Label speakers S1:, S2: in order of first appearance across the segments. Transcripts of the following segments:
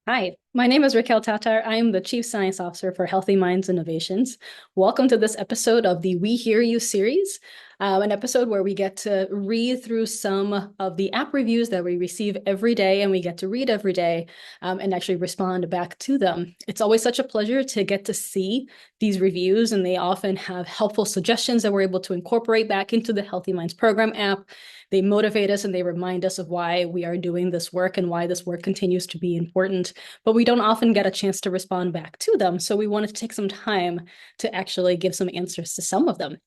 S1: Hi, my name is Raquel Tatar. I am the Chief Science Officer for Healthy Minds Innovations. Welcome to this episode of the We Hear You series, an episode where we get to read through some of the app reviews that we receive every day and we get to read every day and actually respond back to them. It's always such a pleasure to get to see these reviews, and they often have helpful suggestions that we're able to incorporate back into the Healthy Minds program app. They motivate us and they remind us of why we are doing this work and why this work continues to be important, but we don't often get a chance to respond back to them. So we wanted to take some time to actually give some answers to some of them.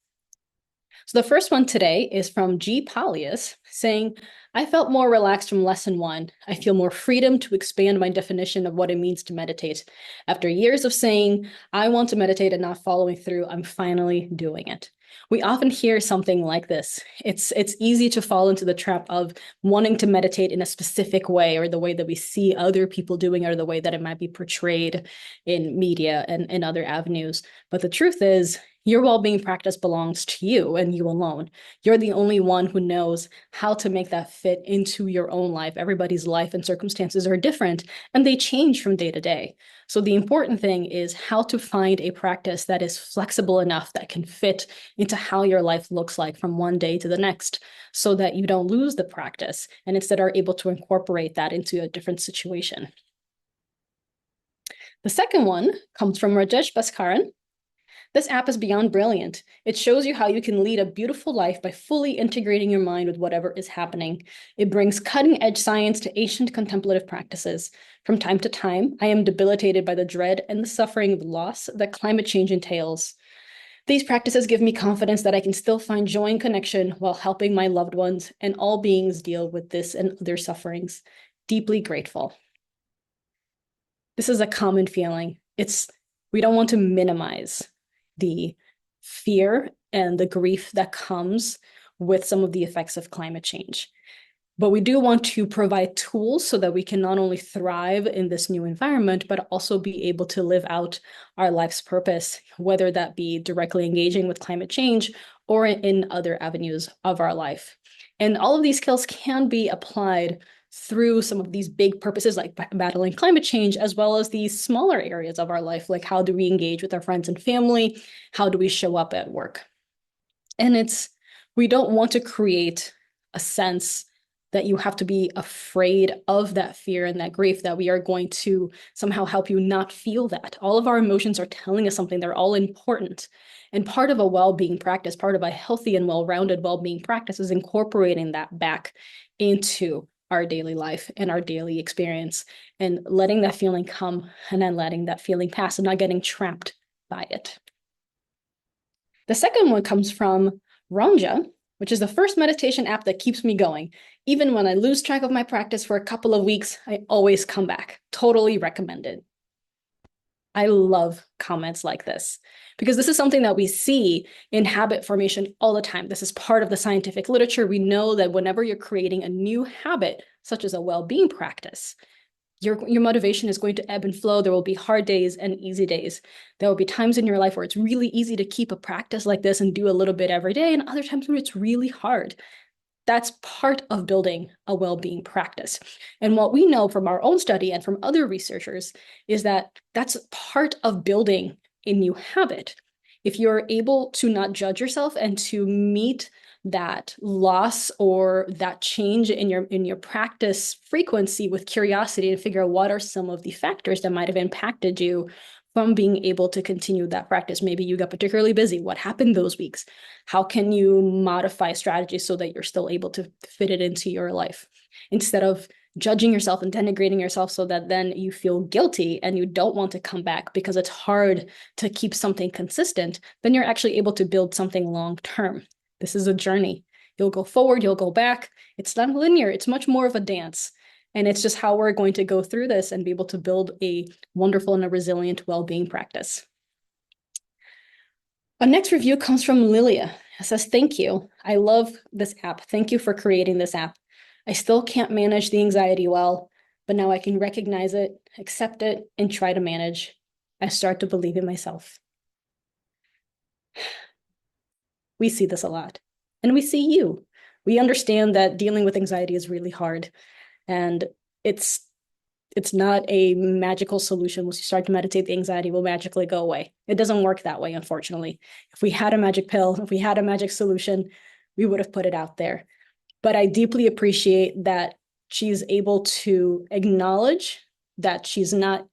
S1: So the first one today is from G. Polius saying, I felt more relaxed from lesson one. I feel more freedom to expand my definition of what it means to meditate. After years of saying, I want to meditate and not following through, I'm finally doing it. We often hear something like this. It's easy to fall into the trap of wanting to meditate in a specific way, or the way that we see other people doing it, or the way that it might be portrayed in media and other avenues. But the truth is, your well-being practice belongs to you and you alone. You're the only one who knows how to make that fit into your own life. Everybody's life and circumstances are different and they change from day to day. So the important thing is how to find a practice that is flexible enough that can fit into how your life looks like from one day to the next, so that you don't lose the practice and instead are able to incorporate that into a different situation. The second one comes from Rajesh Baskaran. This app is beyond brilliant. It shows you how you can lead a beautiful life by fully integrating your mind with whatever is happening. It brings cutting-edge science to ancient contemplative practices. From time to time, I am debilitated by the dread and the suffering of loss that climate change entails. These practices give me confidence that I can still find joy and connection while helping my loved ones and all beings deal with this and other sufferings. Deeply grateful. This is a common feeling. We don't want to minimize the fear and the grief that comes with some of the effects of climate change. But we do want to provide tools so that we can not only thrive in this new environment, but also be able to live out our life's purpose, whether that be directly engaging with climate change or in other avenues of our life. And all of these skills can be applied through some of these big purposes like battling climate change, as well as these smaller areas of our life, like how do we engage with our friends and family? How do we show up at work? And we don't want to create a sense that you have to be afraid of that fear and that grief, that we are going to somehow help you not feel that. All of our emotions are telling us something. They're all important. And part of a well-being practice, part of a healthy and well-rounded well-being practice, is incorporating that back into our daily life and our daily experience, and letting that feeling come and then letting that feeling pass and not getting trapped by it. The second one comes from Ranja, which is the first meditation app that keeps me going. Even when I lose track of my practice for a couple of weeks, I always come back. Totally recommended. I love comments like this because this is something that we see in habit formation all the time. This is part of the scientific literature. We know that whenever you're creating a new habit, such as a well-being practice, your motivation is going to ebb and flow. There will be hard days and easy days. There will be times in your life where it's really easy to keep a practice like this and do a little bit every day, and other times where it's really hard. That's part of building a well-being practice. And what we know from our own study and from other researchers is that that's part of building a new habit. If you're able to not judge yourself and to meet that loss or that change in your practice frequency with curiosity and figure out what are some of the factors that might have impacted you from being able to continue that practice. Maybe you got particularly busy. What happened those weeks? How can you modify strategies so that you're still able to fit it into your life instead of judging yourself and denigrating yourself, so that then you feel guilty and you don't want to come back because it's hard to keep something consistent? Then you're actually able to build something long term. This is a journey. You'll go forward, you'll go back. It's not linear. It's much more of a dance. And it's just how we're going to go through this and be able to build a wonderful and a resilient well-being practice. Our next review comes from Lilia. It says, thank you. I love this app. Thank you for creating this app. I still can't manage the anxiety well, but now I can recognize it, accept it, and try to manage. I start to believe in myself. We see this a lot, and we see you. We understand that dealing with anxiety is really hard, and it's It's not a magical solution. Once you start to meditate, the anxiety will magically go away. It doesn't work that way, unfortunately. If we had a magic pill, if we had a magic solution, we would have put it out there. But I deeply appreciate that she's able to acknowledge that she's not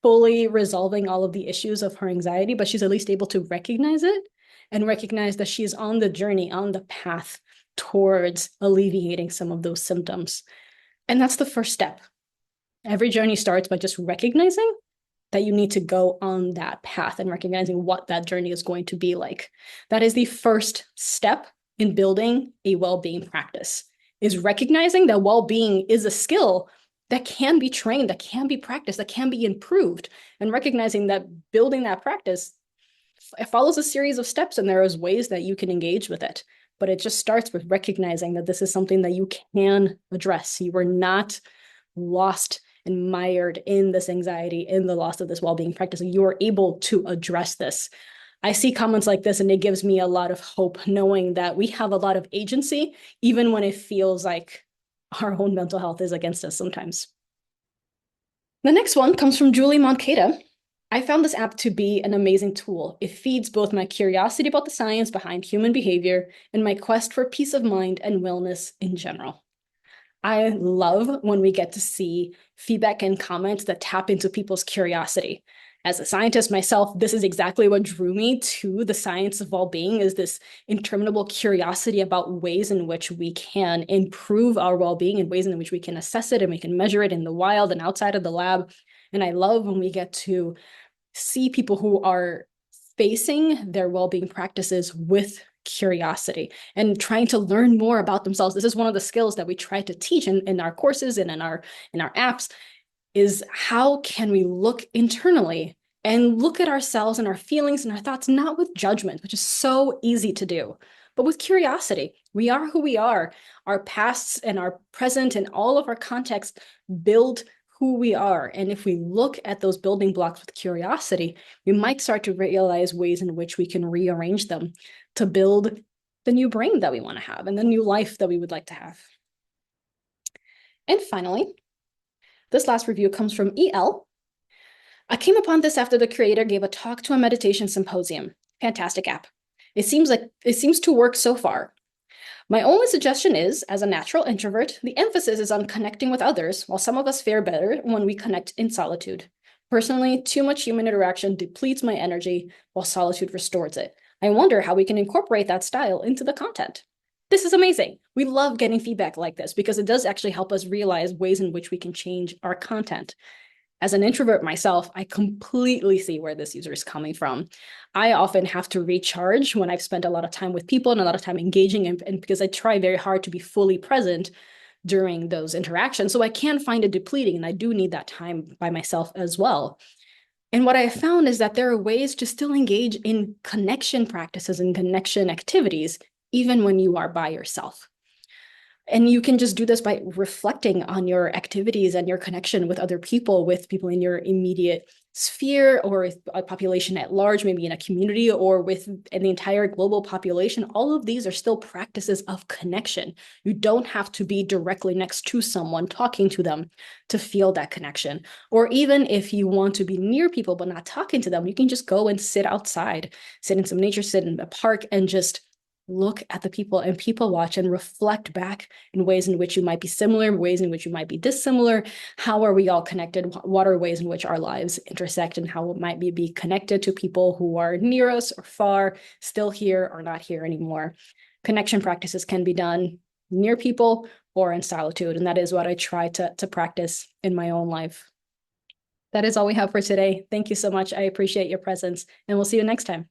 S1: fully resolving all of the issues of her anxiety, but she's at least able to recognize it and recognize that she's on the journey, on the path towards alleviating some of those symptoms. And that's the first step. Every journey starts by just recognizing that you need to go on that path and recognizing what that journey is going to be like. That is the first step in building a well-being practice, is recognizing that well-being is a skill that can be trained, that can be practiced, that can be improved, and recognizing that building that practice, it follows a series of steps, and there is ways that you can engage with it. But it just starts with recognizing that this is something that you can address. You are not lost and mired in this anxiety, in the loss of this well-being practice. You are able to address this. I see comments like this and it gives me a lot of hope, knowing that we have a lot of agency, even when it feels like our own mental health is against us sometimes. The next one comes from Julie Moncada. I found this app to be an amazing tool. It feeds both my curiosity about the science behind human behavior and my quest for peace of mind and wellness in general. I love when we get to see feedback and comments that tap into people's curiosity. As a scientist myself, this is exactly what drew me to the science of well-being, is this interminable curiosity about ways in which we can improve our well-being and ways in which we can assess it and we can measure it in the wild and outside of the lab. And I love when we get to see people who are facing their well-being practices with curiosity and trying to learn more about themselves. This is one of the skills that we try to teach in our courses and in our apps, is how can we look internally and look at ourselves and our feelings and our thoughts, not with judgment, which is so easy to do, but with curiosity. We are who we are. Our pasts and our present and all of our context build who we are. And if we look at those building blocks with curiosity, we might start to realize ways in which we can rearrange them to build the new brain that we want to have and the new life that we would like to have. And finally, this last review comes from EL. I came upon this after the creator gave a talk to a meditation symposium. Fantastic app. It seems to work so far. My only suggestion is, as a natural introvert, the emphasis is on connecting with others, while some of us fare better when we connect in solitude. Personally, too much human interaction depletes my energy, while solitude restores it. I wonder how we can incorporate that style into the content. This is amazing. We love getting feedback like this because it does actually help us realize ways in which we can change our content. As an introvert myself, I completely see where this user is coming from. I often have to recharge when I've spent a lot of time with people and a lot of time engaging, and because I try very hard to be fully present during those interactions. So I can find it depleting, and I do need that time by myself as well. And what I found is that there are ways to still engage in connection practices and connection activities, even when you are by yourself. And you can just do this by reflecting on your activities and your connection with other people, with people in your immediate sphere, or with a population at large, maybe in a community, or with the entire global population. All of these are still practices of connection. You don't have to be directly next to someone talking to them to feel that connection. Or even if you want to be near people but not talking to them, you can just go and sit outside, sit in some nature, sit in a park, and just look at the people and people watch and reflect back in ways in which you might be similar, ways in which you might be dissimilar. How are we all connected? What are ways in which our lives intersect, and how might we be connected to people who are near us or far, still here or not here anymore? Connection practices can be done near people or in solitude, and that is what I try to practice in my own life. That is all we have for today. Thank you so much. I appreciate your presence, and we'll see you next time.